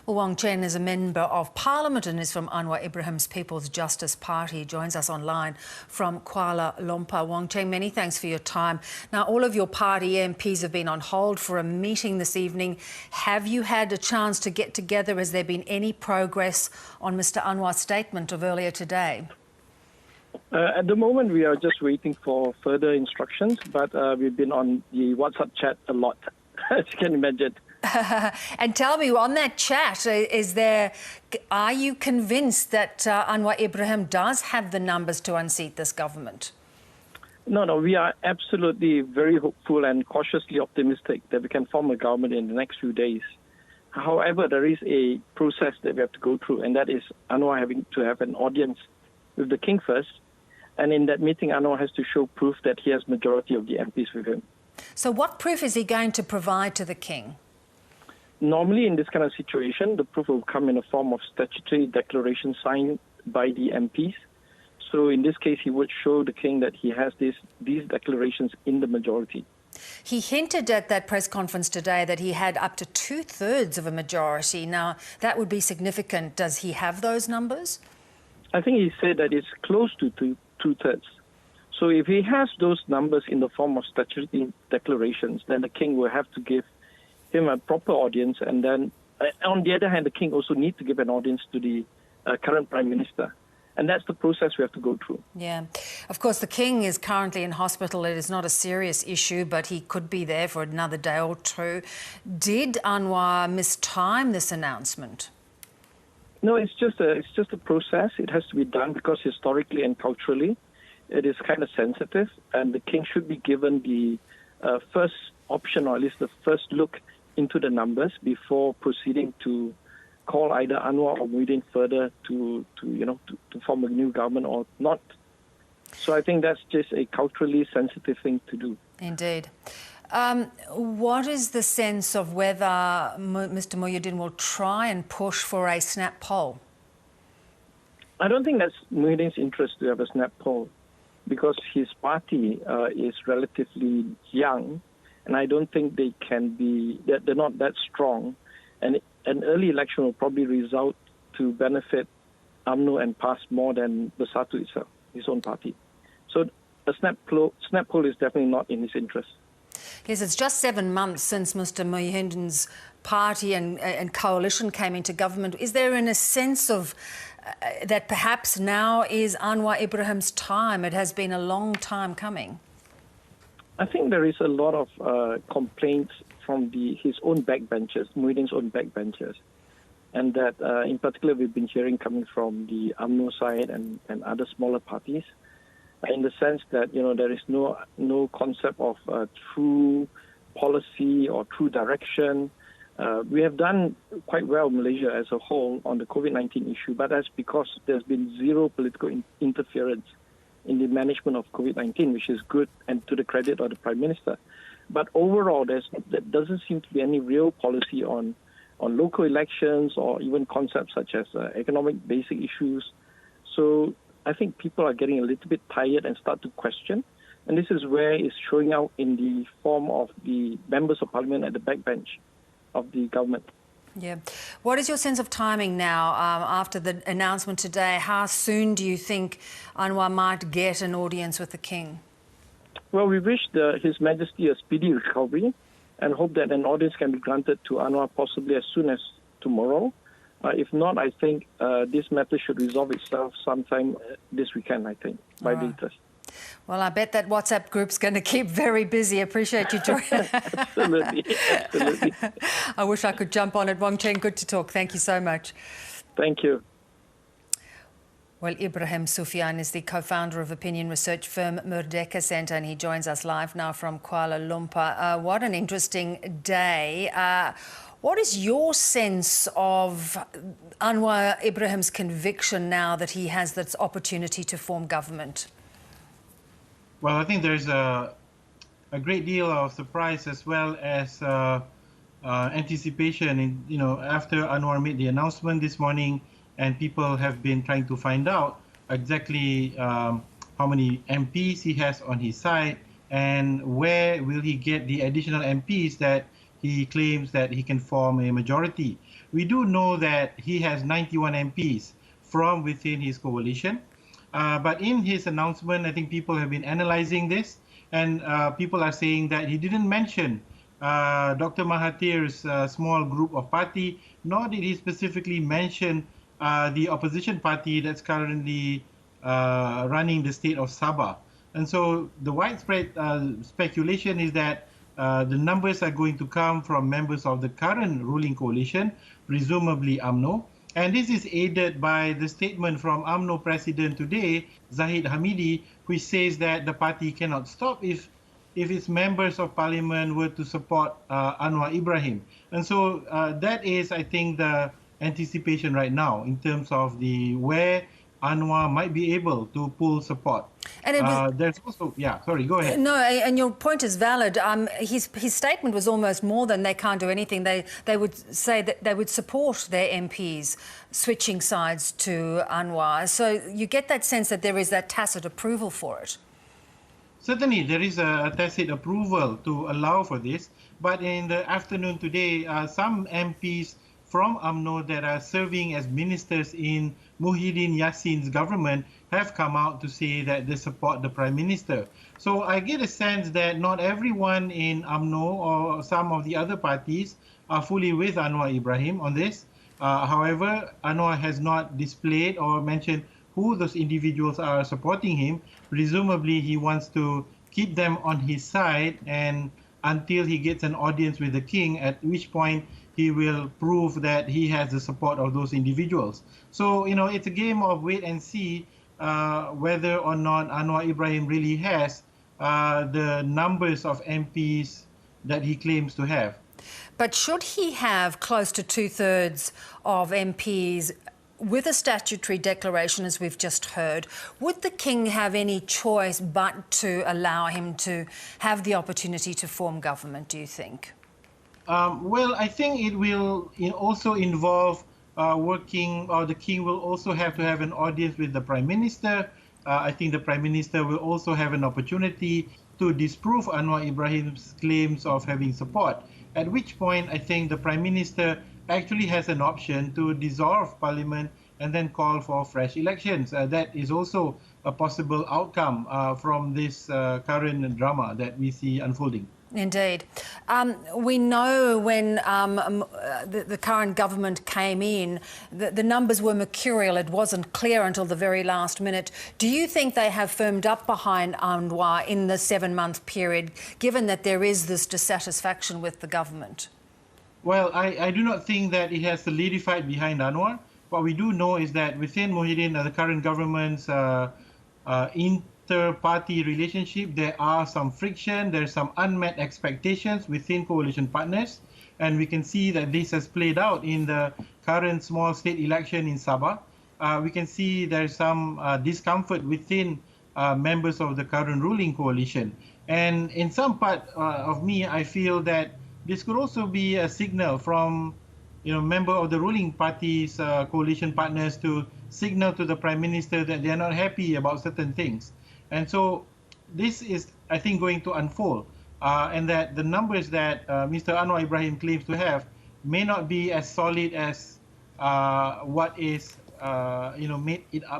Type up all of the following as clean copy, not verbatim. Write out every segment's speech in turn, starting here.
Well, Wong Chen is a Member of Parliament and is from Anwar Ibrahim's People's Justice Party. He joins us online from Kuala Lumpur. Wong Chen, many thanks for your time. Now, all of your party MPs have been on hold for a meeting this evening. Have you had a chance to get together? Has there been any progress on Mr Anwar's statement of earlier today? At the moment, we are just waiting for further instructions, but we've been on the WhatsApp chat a lot, as you can imagine. And tell me, on that chat, are you convinced that Anwar Ibrahim does have the numbers to unseat this government? No, we are absolutely very hopeful and cautiously optimistic that we can form a government in the next few days. However, there is a process that we have to go through, and that is Anwar having to have an audience with the king first. And in that meeting, Anwar has to show proof that he has majority of the MPs with him. So what proof is he going to provide to the king? Normally, in this kind of situation, the proof will come in the form of statutory declaration signed by the MPs. So in this case, he would show the king that he has these declarations in the majority. He hinted at that press conference today that he had up to 2/3 of a majority. Now, that would be significant. Does he have those numbers? I think he said that it's close to two-thirds. So if he has those numbers in the form of statutory declarations, then the king will have to give him a proper audience. And then, on the other hand, the king also needs to give an audience to the current prime minister. And that's the process we have to go through. Yeah. Of course, the king is currently in hospital. It is not a serious issue, but he could be there for another day or two. Did Anwar mistime this announcement? No, it's just a process. It has to be done because historically and culturally, it is kind of sensitive, and the king should be given the first option, or at least the first look into the numbers before proceeding to call either Anwar or Muhyiddin further to form a new government or not. So I think that's just a culturally sensitive thing to do. Indeed. What is the sense of whether Mr Muhyiddin will try and push for a snap poll? I don't think that's Muhyiddin's interest to have a snap poll, because his party is relatively young, and I don't think they're not that strong. And an early election will probably result to benefit UMNO and PAS more than Bersatu itself, his own party. So a snap poll is definitely not in his interest. Yes, it's just 7 months since Mr Muhyiddin's party and coalition came into government. Is there a sense of that perhaps now is Anwar Ibrahim's time? It has been a long time coming. I think there is a lot of complaints from his own backbenchers, Muhyiddin's own backbenchers, and that in particular we've been hearing coming from the UMNO side and other smaller parties, in the sense that there is no concept of true policy or true direction. We have done quite well, Malaysia as a whole, on the COVID-19 issue, but that's because there's been zero political interference in the management of COVID-19, which is good and to the credit of the Prime Minister. But overall, there doesn't seem to be any real policy on local elections or even concepts such as economic basic issues. So I think people are getting a little bit tired and start to question. And this is where it's showing out in the form of the members of parliament at the backbench of the government. Yeah. What is your sense of timing now after the announcement today? How soon do you think Anwar might get an audience with the king? Well, we wish His Majesty a speedy recovery and hope that an audience can be granted to Anwar possibly as soon as tomorrow. If not, I think this matter should resolve itself sometime this weekend, I think, by latest. Well, I bet that WhatsApp group's going to keep very busy. Appreciate you joining. Absolutely. I wish I could jump on it. Wong Chen, good to talk. Thank you so much. Thank you. Well, Ibrahim Sufyan is the co-founder of opinion research firm Merdeka Centre, and he joins us live now from Kuala Lumpur. What an interesting day. What is your sense of Anwar Ibrahim's conviction now that he has this opportunity to form government? Well, I think there's a great deal of surprise as well as anticipation. After Anwar made the announcement this morning, and people have been trying to find out exactly how many MPs he has on his side and where will he get the additional MPs that he claims that he can form a majority. we do know that he has 91 MPs from within his coalition. But in his announcement, I think people have been analyzing this, and people are saying that he didn't mention Dr. Mahathir's small group of party, nor did he specifically mention the opposition party that's currently running the state of Sabah. And so the widespread speculation is that the numbers are going to come from members of the current ruling coalition, presumably UMNO. And this is aided by the statement from UMNO president today, Zahid Hamidi, which says that the party cannot stop if its members of parliament were to support Anwar Ibrahim. And so that is, I think, the anticipation right now in terms of where Anwar might be able to pull support. And it was, there's also, sorry, go ahead. No, and your point is valid. His statement was almost more than they can't do anything. They would say that they would support their MPs switching sides to Anwar. So you get that sense that there is that tacit approval for it. Certainly, there is a tacit approval to allow for this. But in the afternoon today, some MPs from UMNO that are serving as ministers in Muhyiddin Yassin's government have come out to say that they support the Prime Minister. So I get a sense that not everyone in UMNO or some of the other parties are fully with Anwar Ibrahim on this. However, Anwar has not displayed or mentioned who those individuals are supporting him. Presumably, he wants to keep them on his side and until he gets an audience with the king, at which point he will prove that he has the support of those individuals. So, it's a game of wait and see whether or not Anwar Ibrahim really has the numbers of MPs that he claims to have. But should he have close to 2/3 of MPs with a statutory declaration, as we've just heard, would the king have any choice but to allow him to have the opportunity to form government, do you think? Well, I think it will also involve the king will also have to have an audience with the Prime Minister. I think the Prime Minister will also have an opportunity to disprove Anwar Ibrahim's claims of having support, at which point I think the Prime Minister actually has an option to dissolve Parliament and then call for fresh elections. That is also a possible outcome from this current drama that we see unfolding. Indeed. We know when the current government came in, the numbers were mercurial. It wasn't clear until the very last minute. Do you think they have firmed up behind Anwar in the 7-month period, given that there is this dissatisfaction with the government? Well, I do not think that it has solidified behind Anwar. What we do know is that within Muhyiddin, the current government's inter-party relationship, there are some friction, there's some unmet expectations within coalition partners. And we can see that this has played out in the current small state election in Sabah. We can see there's some discomfort within members of the current ruling coalition. And in some part of me, I feel that this could also be a signal from member of the ruling party's coalition partners to signal to the Prime Minister that they're not happy about certain things. And so this is, I think, going to unfold, and that the numbers that Mr. Anwar Ibrahim claims to have may not be as solid as what is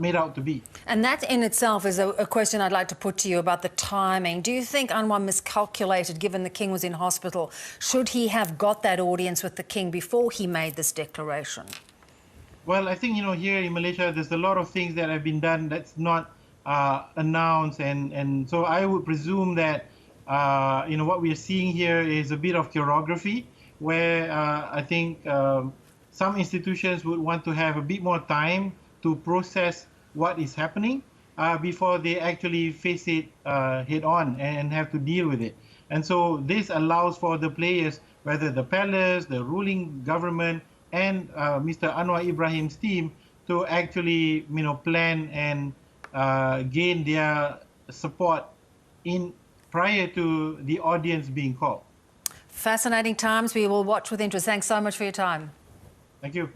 made out to be. And that in itself is a question I'd like to put to you about the timing. Do you think Anwar miscalculated, given the king was in hospital? Should he have got that audience with the king before he made this declaration? Well, I think, here in Malaysia, there's a lot of things that have been done that's not announced, and so I would presume that what we are seeing here is a bit of choreography, where I think some institutions would want to have a bit more time to process what is happening before they actually face it head on and have to deal with it. And so this allows for the players, whether the palace, the ruling government, and Mr. Anwar Ibrahim's team, to actually plan and gain their support prior to the audience being called. Fascinating times. We will watch with interest. Thanks so much for your time. Thank you.